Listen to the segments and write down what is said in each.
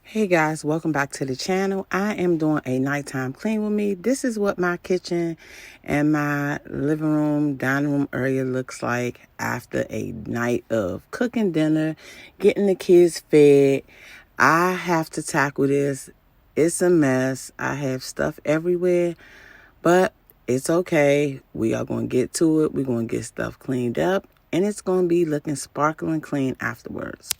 Hey guys, welcome back to the channel. I am doing a nighttime clean with me. This is what my kitchen and my living room, dining room area looks like after a night of cooking dinner, getting the kids fed. I have to tackle this. It's a mess. I have stuff everywhere, but it's okay. We are going to get to it. We're going to get stuff cleaned up, and it's going to be looking sparkling clean afterwards.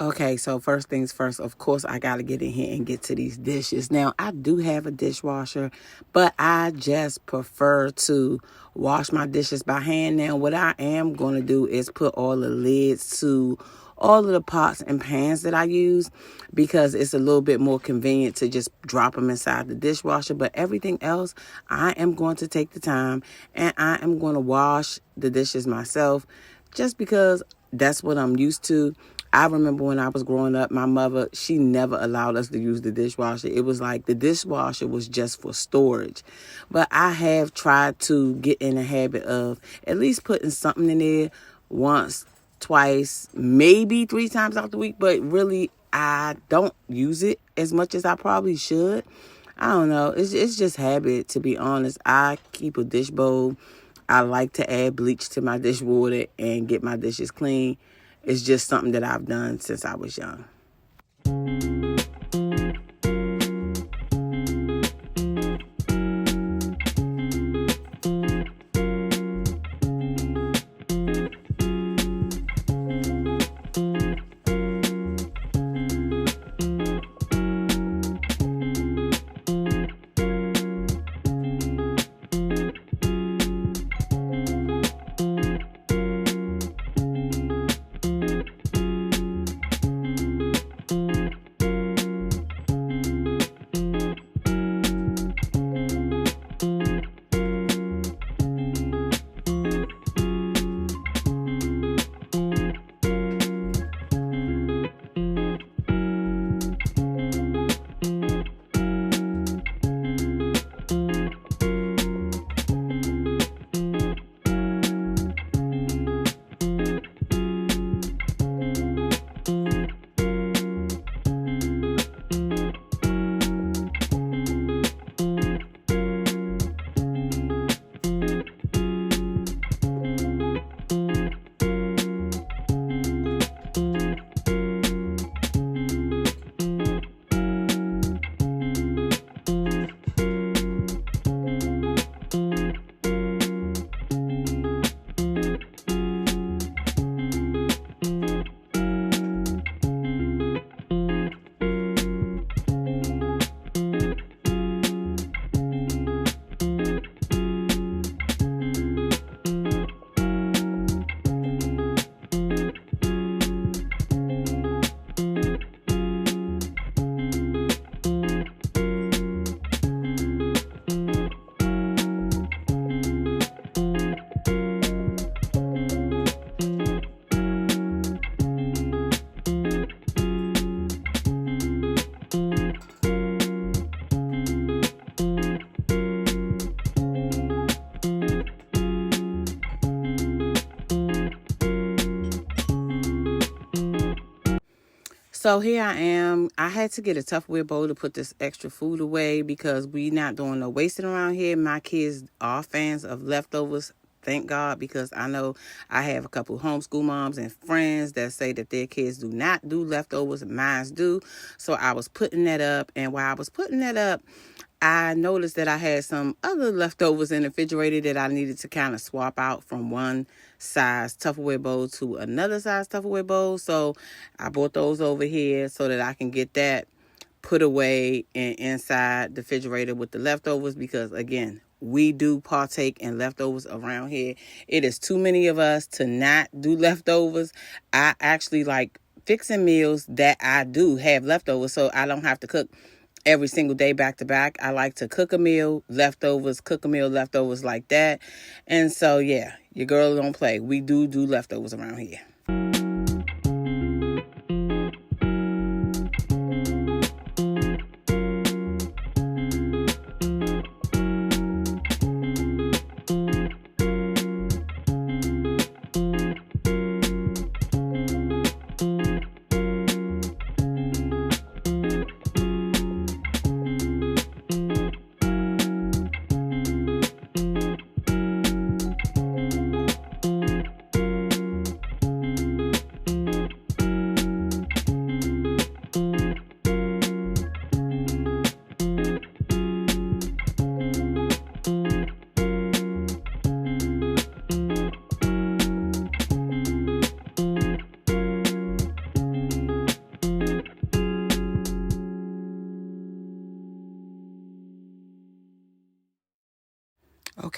Okay, so first things first, of course, I got to get in here and get to these dishes. Now, I do have a dishwasher, but I just prefer to wash my dishes by hand. Now, what I am going to do is put all the lids to all of the pots and pans that I use because it's a little bit more convenient to just drop them inside the dishwasher. But everything else, I am going to take the time and I am going to wash the dishes myself just because that's what I'm used to. I remember when I was growing up, my mother, she never allowed us to use the dishwasher. It was like the dishwasher was just for storage. But I have tried to get in the habit of at least putting something in there once, twice, maybe 3 times out the week. But really, I don't use it as much as I probably should. I don't know. It's just habit, to be honest. I keep a dish bowl. I like to add bleach to my dish water and get my dishes clean. It's just something that I've done since I was young. So here I am. I had to get a Tupperware bowl to put this extra food away because we not doing no wasting around here. My kids are fans of leftovers. Thank God, because I know I have a couple homeschool moms and friends that say that their kids do not do leftovers. Mine do. So I was putting that up. And while I was putting that up, I noticed that I had some other leftovers in the refrigerator that I needed to kind of swap out from one size Tupperware bowl to another size Tupperware bowl. So I brought those over here so that I can get that put away and inside the refrigerator with the leftovers because, again, we do partake in leftovers around here. It is too many of us to not do leftovers. I actually like fixing meals that I do have leftovers so I don't have to cook every single day back to back. I like to cook a meal, leftovers, cook a meal, leftovers like that. And so, yeah, your girl don't play. We do leftovers around here.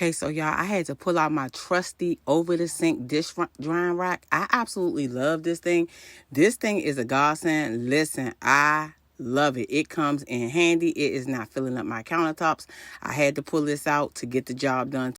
Okay, so y'all, I had to pull out my trusty over-the-sink dish drying rack. I absolutely love this thing. This thing is a godsend. Listen, I love it. It comes in handy. It is not filling up my countertops. I had to pull this out to get the job done.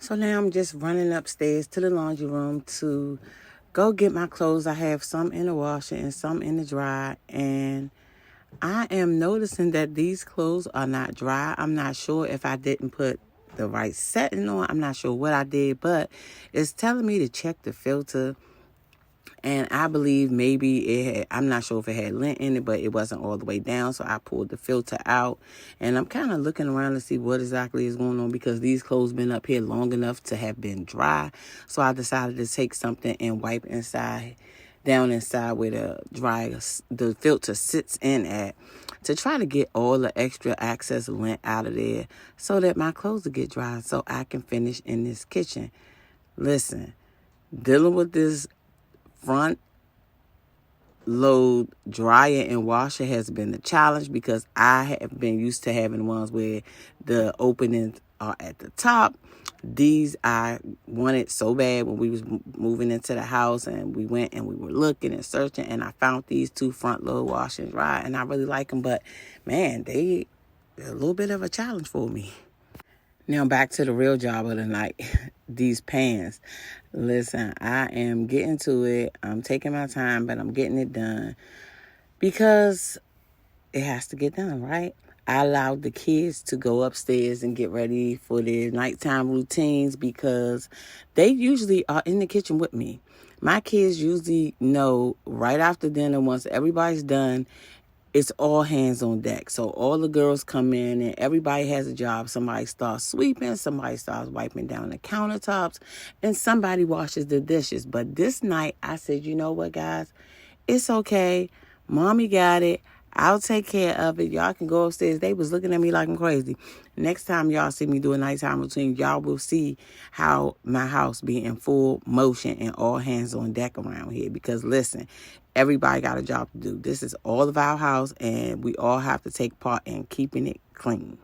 So now I'm just running upstairs to the laundry room to go get my clothes. I have some in the washer and some in the dryer. And I am noticing that these clothes are not dry. I'm not sure if I didn't put the right setting on. I'm not sure what I did, but it's telling me to check the filter. And I believe maybe it had, I'm not sure if it had lint in it, but it wasn't all the way down. So I pulled the filter out. And I'm kind of looking around to see what exactly is going on because these clothes been up here long enough to have been dry. So I decided to take something and wipe down inside where the filter sits in at, to try to get all the extra excess lint out of there so that my clothes will get dry so I can finish in this kitchen. Listen, dealing with this front load dryer and washer has been a challenge because I have been used to having ones where the openings are at the top. These I wanted so bad when we was moving into the house, and we went and we were looking and searching, and I found these two front load wash and dry, and I really like them, but man, they're a little bit of a challenge for me. Now back to the real job of the night, these pans. Listen, I am getting to it. I'm taking my time, but I'm getting it done because it has to get done, right? I allowed the kids to go upstairs and get ready for their nighttime routines because they usually are in the kitchen with me. My kids usually know right after dinner, once everybody's done, it's all hands on deck. So all the girls come in and everybody has a job. Somebody starts sweeping, somebody starts wiping down the countertops, and somebody washes the dishes. But this night I said, you know what, guys? It's okay. Mommy got it. I'll take care of it. Y'all can go upstairs. They was looking at me like I'm crazy. Next time y'all see me do a nighttime routine, y'all will see how my house be in full motion and all hands on deck around here. Because listen, everybody got a job to do. This is all of our house, and we all have to take part in keeping it clean.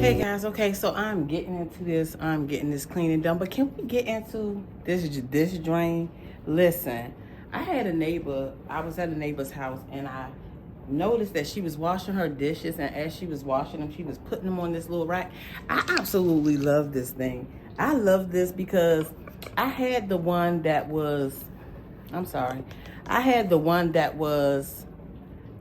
Hey guys, okay, so I'm getting this cleaning done, but can we get into this drain? Listen, I was at a neighbor's house, and I noticed that she was washing her dishes, and as she was washing them, she was putting them on this little rack. I absolutely love this thing. I love this because I had the one that was,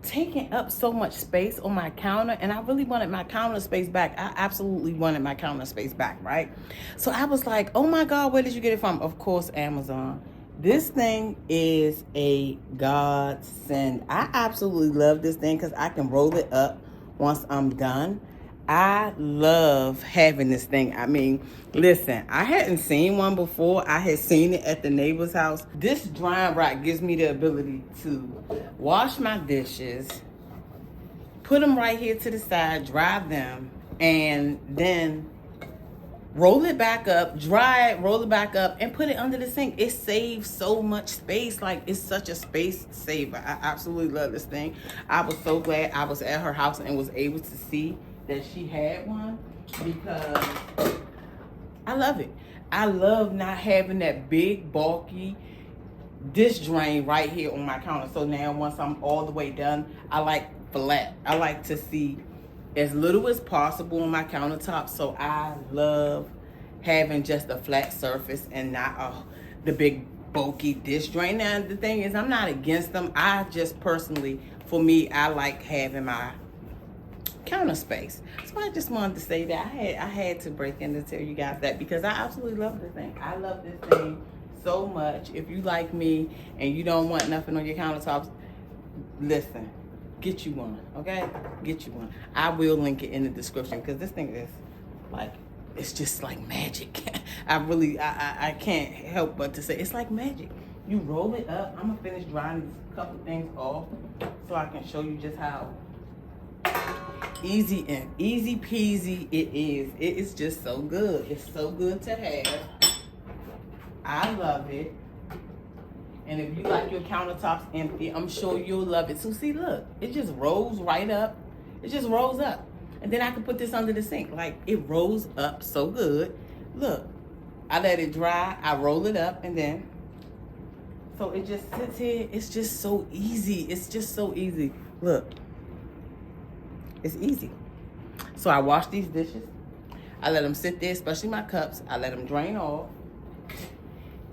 taking up so much space on my counter, and I really wanted my counter space back. I absolutely wanted my counter space back, right? So I was like, oh my God, where did you get it from? Of course, Amazon. This thing is a godsend. I absolutely love this thing because I can roll it up once I'm done. I love having this thing. I mean, listen, I hadn't seen one before. I had seen it at the neighbor's house. This drying rack gives me the ability to wash my dishes, put them right here to the side, dry them, and then roll it back up, dry it, roll it back up, and put it under the sink. It saves so much space. Like, it's such a space saver. I absolutely love this thing. I was so glad I was at her house and was able to see that she had one, because I love it. I love not having that big, bulky dish drain right here on my counter. So now once I'm all the way done, I like flat. I like to see as little as possible on my countertop. So I love having just a flat surface and not the big bulky dish drain. Now the thing is, I'm not against them. I just personally, for me, I like having my counter space. So I just wanted to say that I had to break in to tell you guys that, because I absolutely love this thing. I love this thing so much. If you like me and you don't want nothing on your countertops, listen, get you one, okay? Get you one. I will link it in the description, because this thing is like, it's just like magic. I can't help but to say it's like magic. You roll it up. I'm gonna finish drying these couple things off so I can show you just how easy peasy it is. It is just so good. It's so good to have. I love it. And if you like your countertops empty, I'm sure you'll love it. So see, look, it just rolls right up. It just rolls up. And then I can put this under the sink. Like, it rolls up so good. Look, I let it dry, I roll it up, and then, so it just sits here. It's just so easy. It's just so easy. Look, it's easy. So I wash these dishes. I let them sit there, especially my cups. I let them drain off.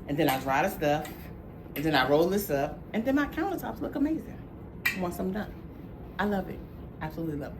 And then I dry the stuff. And then I roll this up. And then my countertops look amazing once I'm done. I love it. Absolutely love it.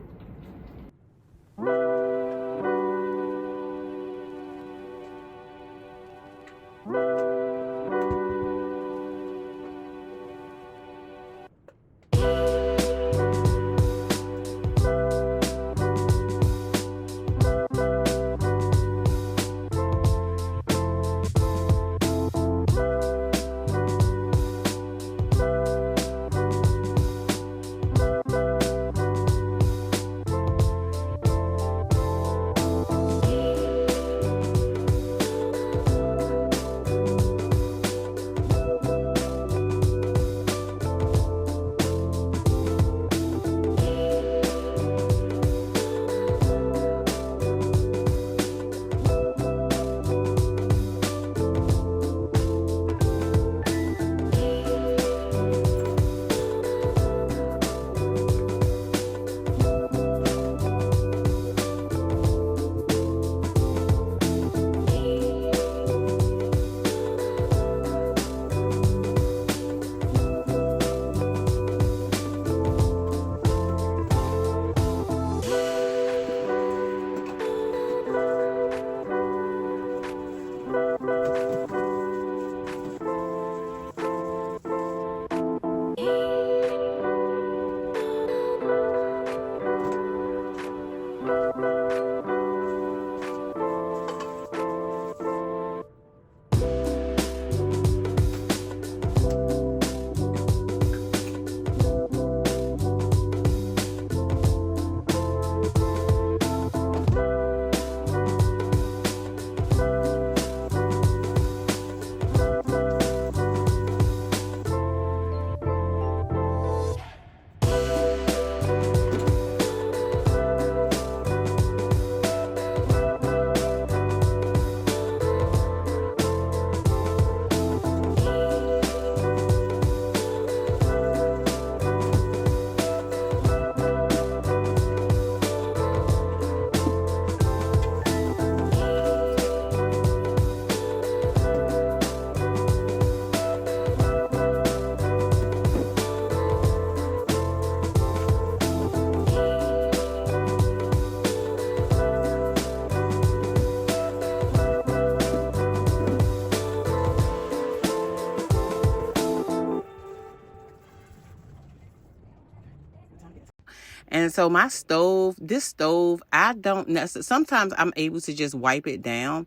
And so my stove, this stove, I don't necessarily, sometimes I'm able to just wipe it down.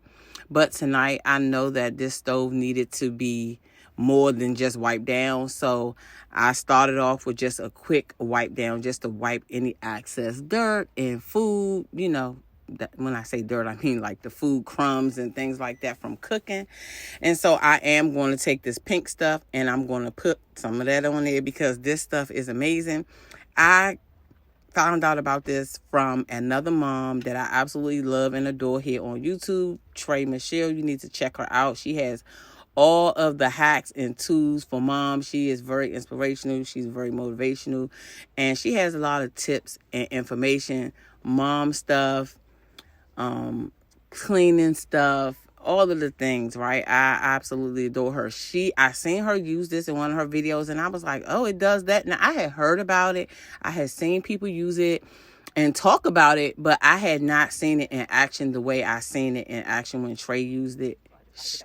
But tonight I know that this stove needed to be more than just wiped down. So I started off with just a quick wipe down, just to wipe any excess dirt and food, you know. When I say dirt, I mean like the food crumbs and things like that from cooking. And so I am going to take this pink stuff and I'm going to put some of that on there because this stuff is amazing. I found out about this from another mom that I absolutely love and adore here on YouTube, Trey Michelle. You need to check her out. She has all of the hacks and tools for moms. She is very inspirational. She's very motivational. And she has a lot of tips and information, mom stuff, cleaning stuff, all of the things, right? I absolutely adore her. I seen her use this in one of her videos and I was like, oh, it does that. Now, I had heard about it. I had seen people use it and talk about it, but I had not seen it in action the way I seen it in action when Trey used it.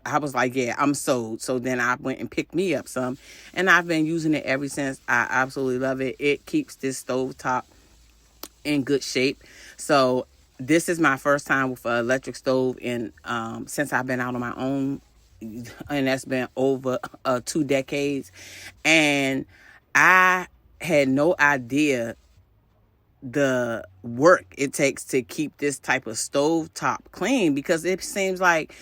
I was like, yeah, I'm sold. So then I went and picked me up some and I've been using it ever since. I absolutely love it. It keeps this stovetop in good shape. So this is my first time with an electric stove since I've been out on my own, and that's been over 2 decades. And I had no idea the work it takes to keep this type of stove top clean, because it seems like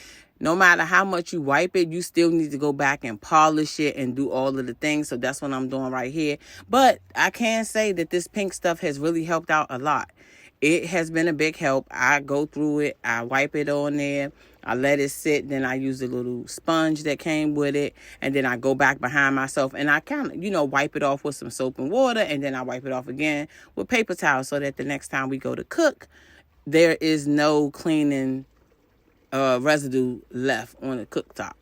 no matter how much you wipe it, you still need to go back and polish it and do all of the things. So that's what I'm doing right here. But I can say that this pink stuff has really helped out a lot. It has been a big help. I go through it, I wipe it on there, I let it sit, then I use a little sponge that came with it, and then I go back behind myself and I kind of, wipe it off with some soap and water, and then I wipe it off again with paper towels so that the next time we go to cook, there is no cleaning residue left on the cooktop.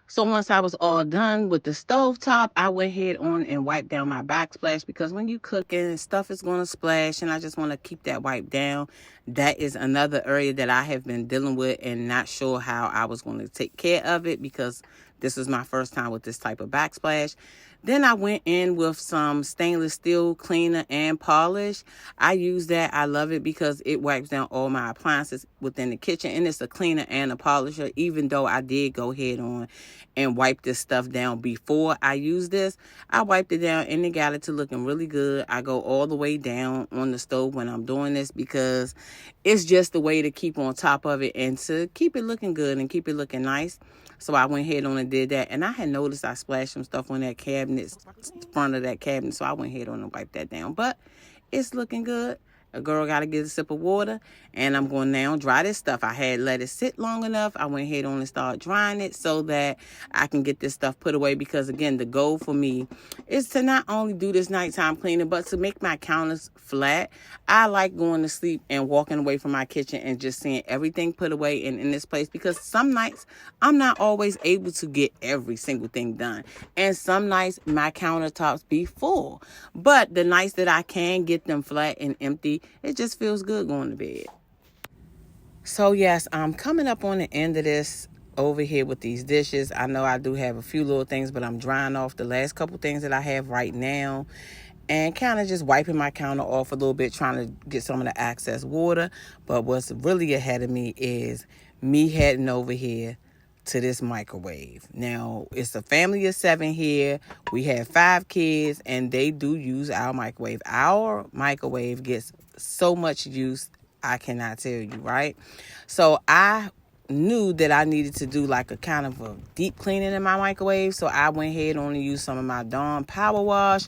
So once I was all done with the stovetop, I went ahead on and wiped down my backsplash, because when you cooking, stuff is going to splash, and I just want to keep that wiped down. That is another area that I have been dealing with and not sure how I was going to take care of it, because this was my first time with this type of backsplash. Then I went in with some stainless steel cleaner and polish. I use that. I love it because it wipes down all my appliances within the kitchen. And it's a cleaner and a polisher, even though I did go ahead on and wipe this stuff down before I use this. I wiped it down and it got it to looking really good. I go all the way down on the stove when I'm doing this, because it's just the way to keep on top of it and to keep it looking good and keep it looking nice. So I went ahead on and did that. And I had noticed I splashed some stuff on that cabinet, front of that cabinet. So I went ahead on and wiped that down. But it's looking good. A girl got to get a sip of water. And I'm going to now dry this stuff. I had let it sit long enough. I went ahead on and started drying it so that I can get this stuff put away. Because, again, the goal for me is to not only do this nighttime cleaning, but to make my counters flat. I like going to sleep and walking away from my kitchen and just seeing everything put away in this place. Because some nights I'm not always able to get every single thing done. And some nights my countertops be full. But the nights that I can get them flat and empty, it just feels good going to bed. So yes, I'm coming up on the end of this over here with these dishes. I know I do have a few little things, but I'm drying off the last couple things that I have right now and kind of just wiping my counter off a little bit, trying to get some of the excess water. But what's really ahead of me is me heading over here to this microwave. Now, it's a family of 7 here. We have 5 kids, and they do use our microwave. Our microwave gets so much use, I cannot tell you, right? So I knew that I needed to do like a kind of a deep cleaning in my microwave. So I went ahead on and used some of my Dawn Power Wash,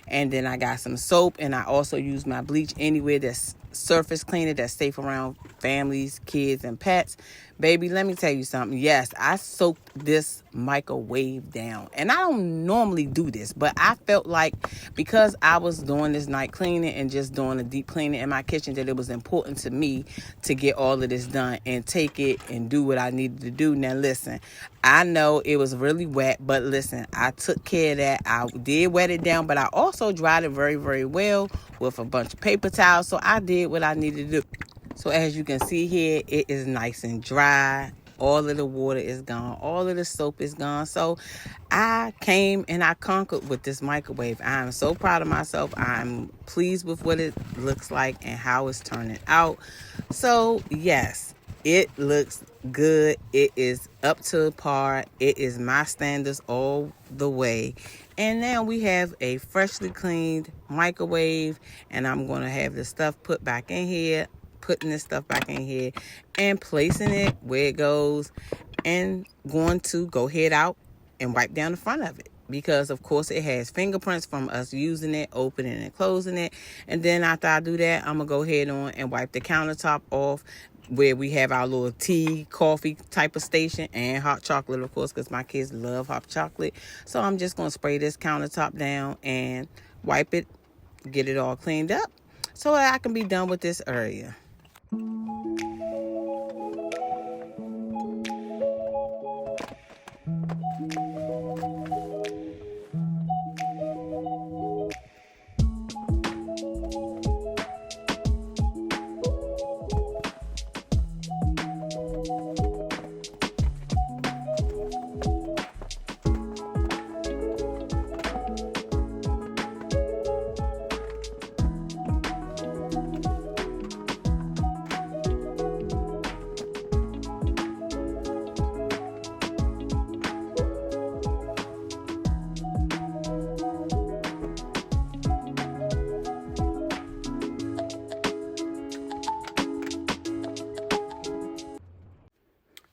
and then I got some soap, and I also used my bleach anywhere that's surface cleaner that's safe around families, kids, and pets. Baby, let me tell you something. Yes, I soaked this microwave down. And I don't normally do this, but I felt like because I was doing this night cleaning and just doing a deep cleaning in my kitchen, that it was important to me to get all of this done and take it and do what I needed to do. Now, listen, I know it was really wet, but listen, I took care of that. I did wet it down, but I also dried it very, very well with a bunch of paper towels. So I did what I needed to do. So as you can see here, it is nice and dry. All of the water is gone. All of the soap is gone. So I came and I conquered with this microwave. I am so proud of myself. I'm pleased with what it looks like and how it's turning out. So yes, It looks good. It is up to par. It is my standards all the way. And now we have a freshly cleaned microwave, and I'm going to have the stuff put back in here, putting this stuff back in here and placing it where it goes, and going to go head out and wipe down the front of it, because of course it has fingerprints from us using it, opening and closing it. And then after I do that, I'm gonna go ahead on and wipe the countertop off where we have our little tea, coffee type of station, and hot chocolate, of course, because my kids love hot chocolate. So I'm just gonna spray this countertop down and wipe it, get it all cleaned up so that I can be done with this area.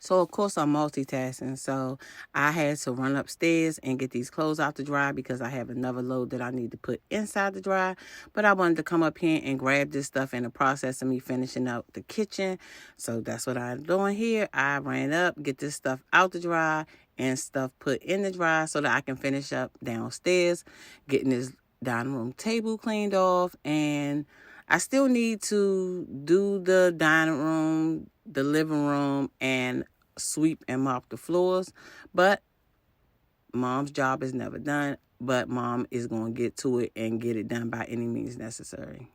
So, of course, I'm multitasking. So, I had to run upstairs and get these clothes out to dry because I have another load that I need to put inside the dry. But I wanted to come up here and grab this stuff in the process of me finishing up the kitchen. So, that's what I'm doing here. I ran up, get this stuff out the dry and stuff put in the dry so that I can finish up downstairs, getting this dining room table cleaned off. And I still need to do the dining room, the living room, and sweep and mop the floors. But mom's job is never done. But mom is going to get to it and get it done by any means necessary.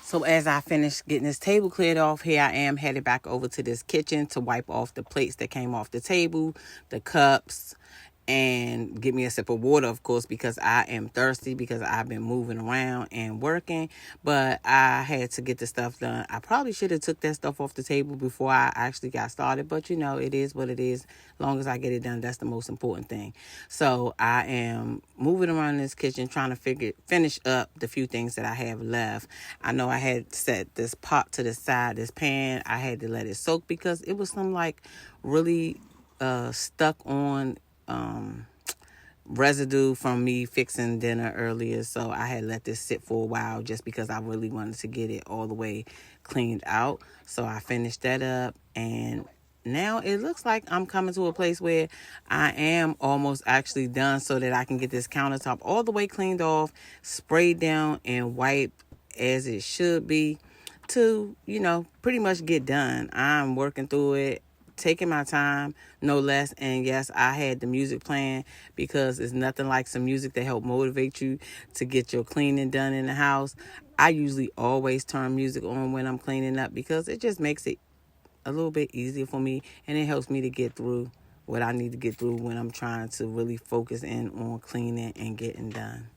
So as I finish getting this table cleared off, here I am headed back over to this kitchen to wipe off the plates that came off the table, the cups, and get me a sip of water, of course, because I am thirsty because I've been moving around and working. But I had to get the stuff done. I probably should have took that stuff off the table before I actually got started. But, you know, it is what it is. As long as I get it done, that's the most important thing. So I am moving around this kitchen trying to finish up the few things that I have left. I know I had set this pot to the side, this pan. I had to let it soak because it was some like really stuck on residue from me fixing dinner earlier. So I had let this sit for a while just because I really wanted to get it all the way cleaned out. So I finished that up, and now it looks like I'm coming to a place where I am almost actually done so that I can get this countertop all the way cleaned off, sprayed down, and wiped as it should be to, you know, pretty much get done. I'm working through it, taking my time, no less. And yes, I had the music playing because it's nothing like some music that help motivate you to get your cleaning done in the house. I usually always turn music on when I'm cleaning up because it just makes it a little bit easier for me, and it helps me to get through what I need to get through when I'm trying to really focus in on cleaning and getting done.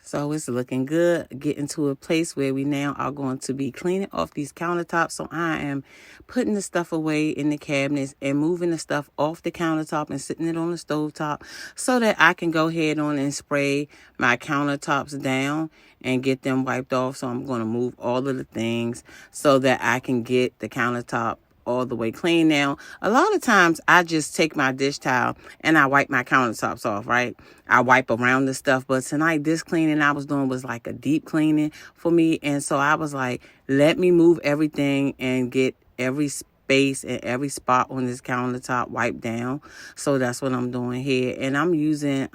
So it's looking good, getting to a place where we now are going to be cleaning off these countertops. So I am putting the stuff away in the cabinets and moving the stuff off the countertop and sitting it on the stovetop so that I can go ahead on and spray my countertops down and get them wiped off. So I'm going to move all of the things so that I can get the countertop all the way clean. Now, a lot of times I just take my dish towel and I wipe my countertops off, right? I wipe around the stuff, but tonight this cleaning I was doing was like a deep cleaning for me. And so I was like, let me move everything and get every space and every spot on this countertop wiped down. So that's what I'm doing here. And I'm using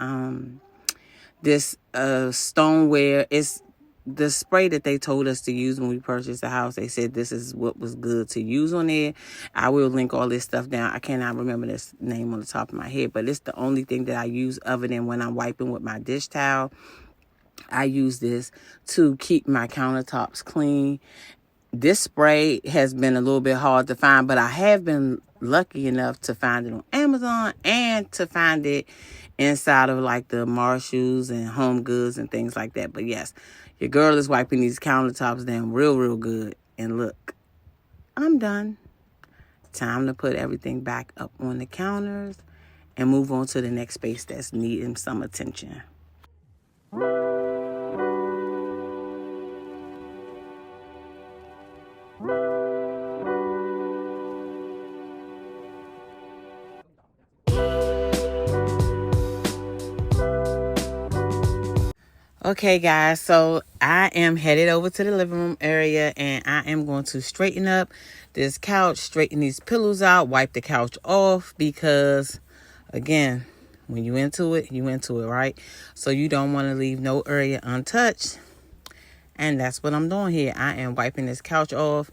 this stoneware. It's the spray that they told us to use when we purchased the house. They said this is what was good to use on there. I will link all this stuff down. I cannot remember this name on the top of my head, but it's the only thing that I use other than when I'm wiping with my dish towel. I use this to keep my countertops clean. This spray has been a little bit hard to find, but I have been lucky enough to find it on Amazon and to find it inside of like the Marshalls and Home Goods and things like that. But yes, your girl is wiping these countertops down real good. And look, I'm done. Time to put everything back up on the counters and move on to the next space that's needing some attention. Okay, guys, so I am headed over to the living room area and I am going to straighten up this couch, straighten these pillows out, wipe the couch off because, again, when you into it, right? So you don't want to leave no area untouched. And that's what I'm doing here. I am wiping this couch off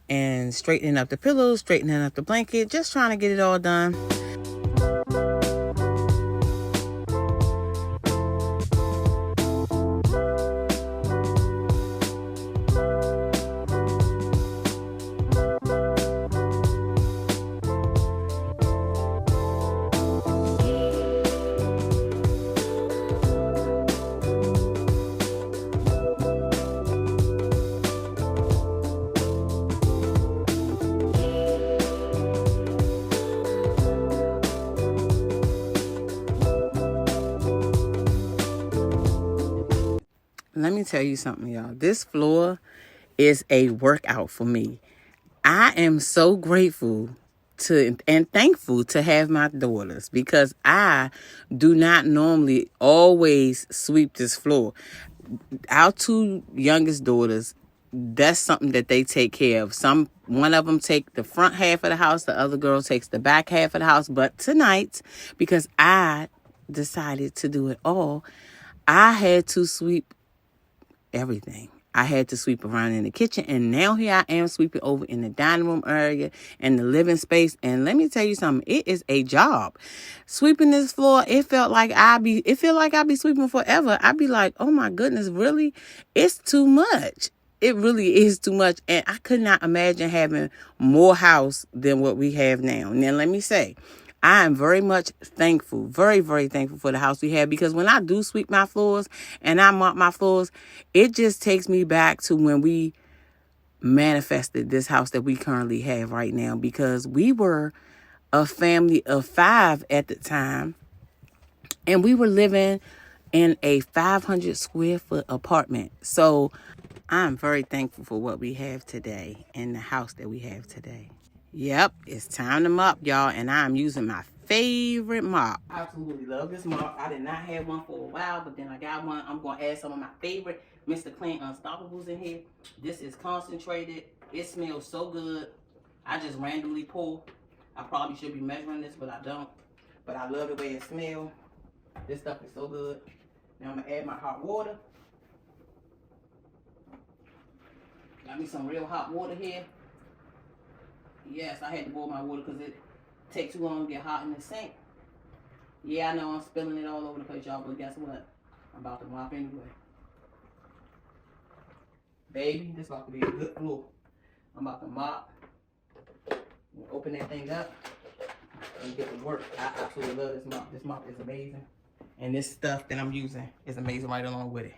and straightening up the pillows, straightening up the blanket, just trying to get it all done. Let me tell you something, y'all. This floor is a workout for me. I am so grateful to and thankful to have my daughters because I do not normally always sweep this floor. Our two youngest daughters, that's something that they take care of. One of them take the front half of the house, the other girl takes the back half of the house. But tonight, because I decided to do it all, I had to sweep everything. I had to sweep around in the kitchen, and now here I am sweeping over in the dining room area and the living space. And let me tell you something, it is a job. Sweeping this floor, it felt like I'd be sweeping forever. I'd be like, oh my goodness, really? It's too much. It really is too much. And I could not imagine having more house than what we have now. Now, let me say, I am very much thankful, very thankful for the house we have, because when I do sweep my floors and I mop my floors, it just takes me back to when we manifested this house that we currently have right now, because we were a family of 5 at the time and we were living in a 500 square foot apartment. So I'm very thankful for what we have today and the house that we have today. Yep, it's time to mop, y'all, and I'm using my favorite mop. I absolutely love this mop. I did not have one for a while, but then I got one. I'm going to add some of my favorite Mr. Clean Unstoppables in here. This is concentrated. It smells so good. I just randomly pour. I probably should be measuring this, but I don't. But I love the way it smells. This stuff is so good. Now I'm going to add my hot water. Got me some real hot water here. Yes, I had to boil my water because it takes too long to get hot in the sink. Yeah, I know I'm spilling it all over the place, y'all, but guess what? I'm about to mop anyway. Baby, this is about to be a good floor. I'm about to mop. Open that thing up and get to work. I absolutely love this mop. This mop is amazing. And this stuff that I'm using is amazing right along with it.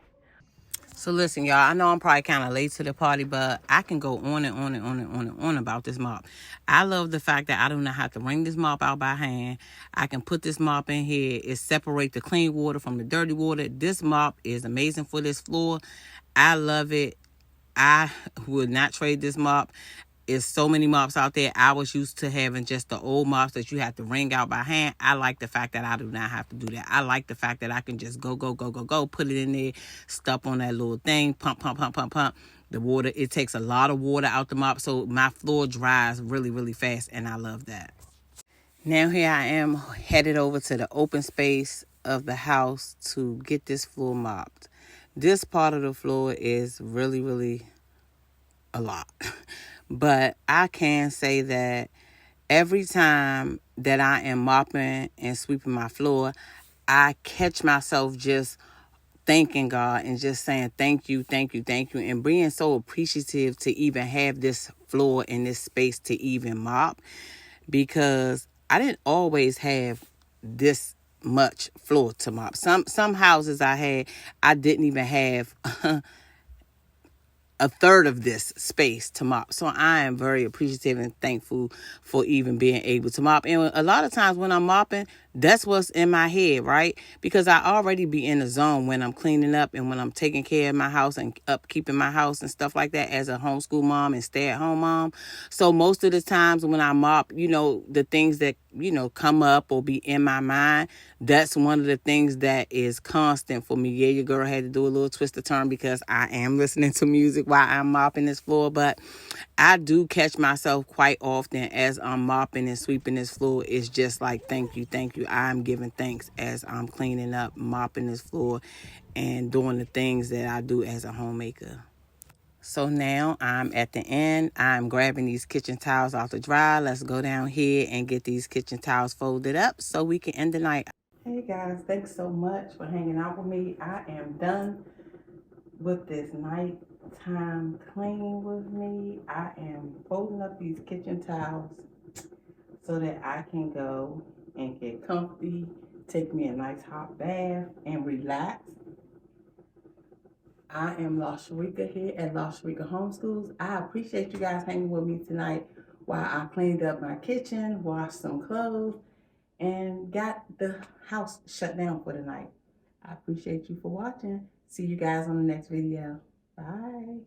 So listen, y'all, I know I'm probably kind of late to the party, but I can go on and on and on and on and on about this mop. I love the fact that I do not have to wring this mop out by hand. I can put this mop in here. It separates the clean water from the dirty water. This mop is amazing for this floor. I love it. I would not trade this mop. It's so many mops out there. I was used to having just the old mops that you have to wring out by hand. I like the fact that I do not have to do that. I like the fact that I can just go, put it in there, step on that little thing, pump, pump, pump, pump, pump. The water, it takes a lot of water out the mop, so my floor dries really, really fast, and I love that. Now here I am headed over to the open space of the house to get this floor mopped. This part of the floor is really, really a lot. But I can say that every time that I am mopping and sweeping my floor, I catch myself just thanking God and just saying thank you, thank you, thank you, and being so appreciative to even have this floor in this space to even mop, because I didn't always have this much floor to mop. Some houses I didn't even have a third of this space to mop. So I am very appreciative and thankful for even being able to mop. And a lot of times when I'm mopping, that's what's in my head, right? Because I already be in the zone when I'm cleaning up and when I'm taking care of my house and upkeeping my house and stuff like that as a homeschool mom and stay-at-home mom. So most of the times when I mop, the things that, come up or be in my mind, that's one of the things that is constant for me. Yeah, your girl had to do a little twist of turn because I am listening to music while I'm mopping this floor, but I do catch myself quite often as I'm mopping and sweeping this floor. It's just like, thank you, thank you. I'm giving thanks as I'm cleaning up, mopping this floor, and doing the things that I do as a homemaker. So now I'm at the end. I'm grabbing these kitchen towels off the dryer. Let's go down here and get these kitchen towels folded up so we can end the night. Hey guys, thanks so much for hanging out with me. I am done with this nighttime cleaning with me. I am folding up these kitchen towels so that I can go and get comfy, take me a nice hot bath, and relax. I am LaSharika here at LaSharika Homeschools. I appreciate you guys hanging with me tonight while I cleaned up my kitchen, washed some clothes, and got the house shut down for the night. I appreciate you for watching. See you guys on the next video. Bye.